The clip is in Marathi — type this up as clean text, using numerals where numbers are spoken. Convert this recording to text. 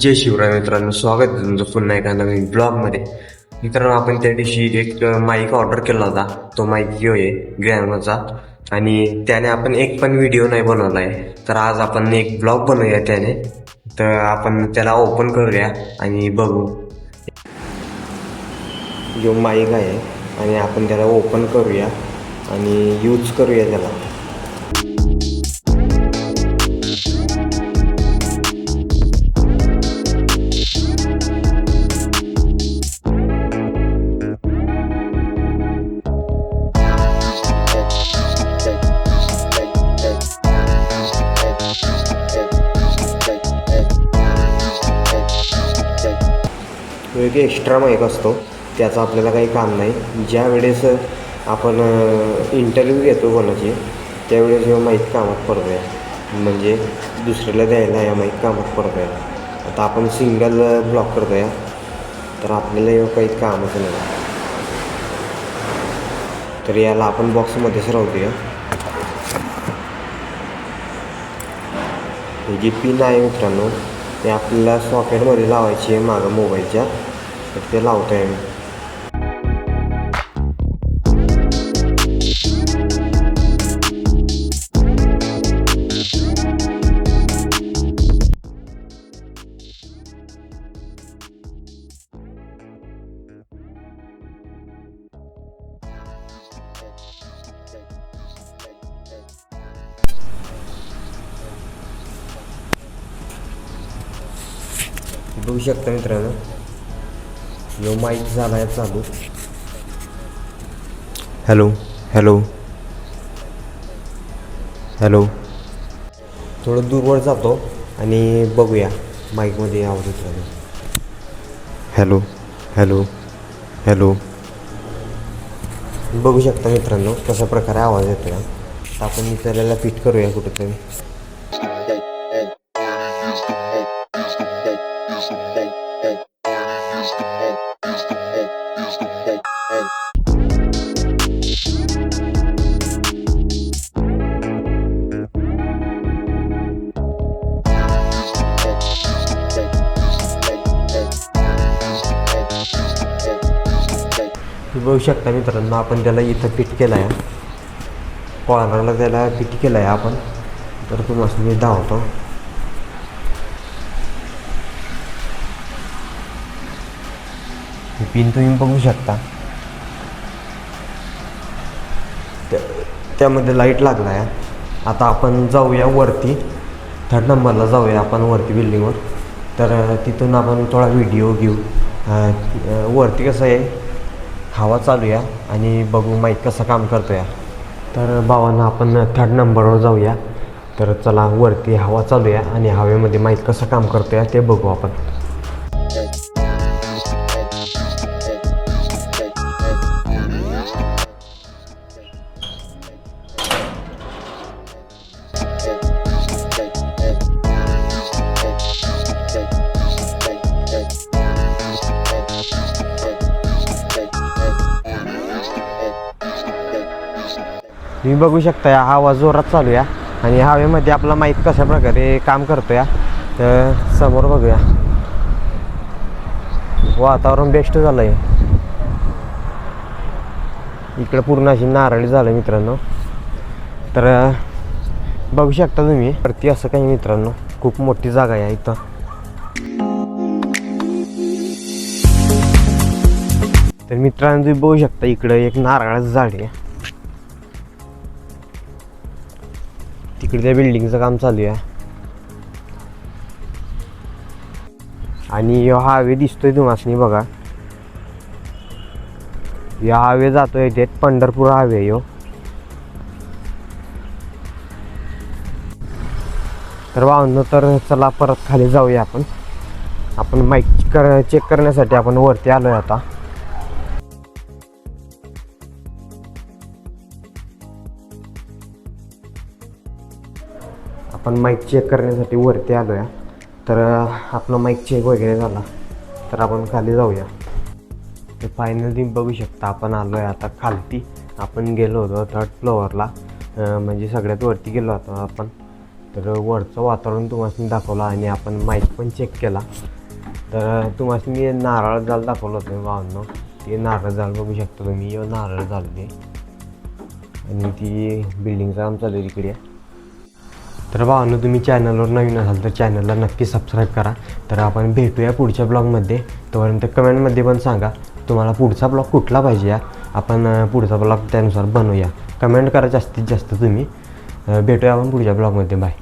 जय शिवराय मित्रांनो, स्वागत आहे तुमचं पुन्हा एका नवीन ब्लॉगमध्ये. मित्रांनो, आपण त्या दिवशी एक माईक ऑर्डर केला होता. तो माईक जो आहे ग्रॅमरचा, आणि त्याने आपण एक पण व्हिडिओ नाही बनवला आहे. तर आज आपण एक ब्लॉग बनवूया त्याने. तर आपण त्याला ओपन करूया आणि बघू. जो माईक आहे आणि आपण त्याला ओपन करूया आणि यूज करूया त्याला. तो एक एक्स्ट्रा माईक असतो, त्याचं आपल्याला काही काम नाही. ज्या वेळेस आपण इंटरव्ह्यू घेतो कोणाची, त्यावेळेस ह्यो माईक कामात पडतो आहे. म्हणजे दुसऱ्याला द्यायला या माईक कामात पडतो आहे. आता आपण सिंगल ब्लॉक करतो आहे, तर आपल्याला ह्यो काही कामच नाही. तर याला आपण बॉक्समध्येच राहूया. ही जी पिन आहे मित्रांनो, ते आपल्याला सॉकेटमध्ये लावायची आहे मागं मोबाईलच्या. तर ते लावतो आहे मी. बघू शकता मित्रांनो, यो माईक झाला आहे चालू. Hello hello hello. थोडं दूरवर जातो आणि बघूया माईकमध्ये आवाज येतो. Hello hello hello. बघू शकता मित्रांनो कशा प्रकारे आवाज येतो आहे. आपण त्याला फिट करूया कुठेतरी. बघू शकता मित्रांनो, आपण त्याला इथं फिट केलं आहे. कॉर्नरला त्याला फिट केलं आहे आपण. तर तुम्हाला मी धावतो. पिन तुम्ही बघू शकता, त्यामध्ये लाईट लागला आहे. आता आपण जाऊया वरती, 3rd नंबरला जाऊया आपण वरती बिल्डिंगवर. तर तिथून आपण थोडा व्हिडिओ घेऊ. वरती कसं आहे, हवा चालू आहे आणि बघू माईक कसं काम करतो आहे. तर भावांना आपण 3rd नंबरवर जाऊया. तर चला, वरती हवा चालू आहे आणि हवेमध्ये माईक कसं काम करतो आहे ते बघू आपण. तुम्ही बघू शकता, हा हवा जोरात चालू आहे आणि हवेमध्ये आपला माईक कशा प्रकारे काम करतो या. तर समोर बघूया, वातावरण बेस्ट झालं आहे. इकडं पूर्ण अशी नारळी झालं मित्रांनो. तर बघू शकता तुम्ही वरती असं काही मित्रांनो, खूप मोठी जागा आहे इथं. तर मित्रांनो तुम्ही बघू शकता, इकडं एक नारळाचं झाड आहे. तिकडे त्या बिल्डिंगचं काम चालू आहे आणि हा हायवे दिसतोय तुम्हाला बघा. या हायवे जातोय ते पंढरपूर हायवे यो. तर वाहन, तर चला परत खाली जाऊया आपण. माईक चेक करण्यासाठी आपण वरती आलोय आता. आपण माईक चेक करण्यासाठी वरती आलो आहे. तर आपलं माईक चेक वगैरे झाला तर आपण खाली जाऊया. तर फायनली बघू शकता, आपण आलो आहे आता खालती. आपण गेलो होतो 3rd फ्लोअरला, म्हणजे सगळ्यात वरती गेलो होतो आपण. तर वरचं वातावरण तुम्हाला दाखवलं आणि आपण माईक पण चेक केला. तर तुम्हाला मी नारळ जाल दाखवलं होतं भावांनो, ते नारळ जाल बघू शकता तुम्ही, नारळ जाल ते, आणि ती बिल्डिंगचं काम चालू आहे तिकडे. तर भावांनो तुम्ही चॅनलवर नवीन असाल तर चॅनलला नक्की सबस्क्राईब करा. तर आपण भेटूया पुढच्या ब्लॉगमध्ये. तोपर्यंत कमेंटमध्ये पण सांगा तुम्हाला पुढचा ब्लॉग कुठला पाहिजे, आपण पुढचा ब्लॉग त्यानुसार बनवूया. कमेंट करा जास्तीत जास्त तुम्ही. भेटूया आपण पुढच्या ब्लॉगमध्ये. बाय.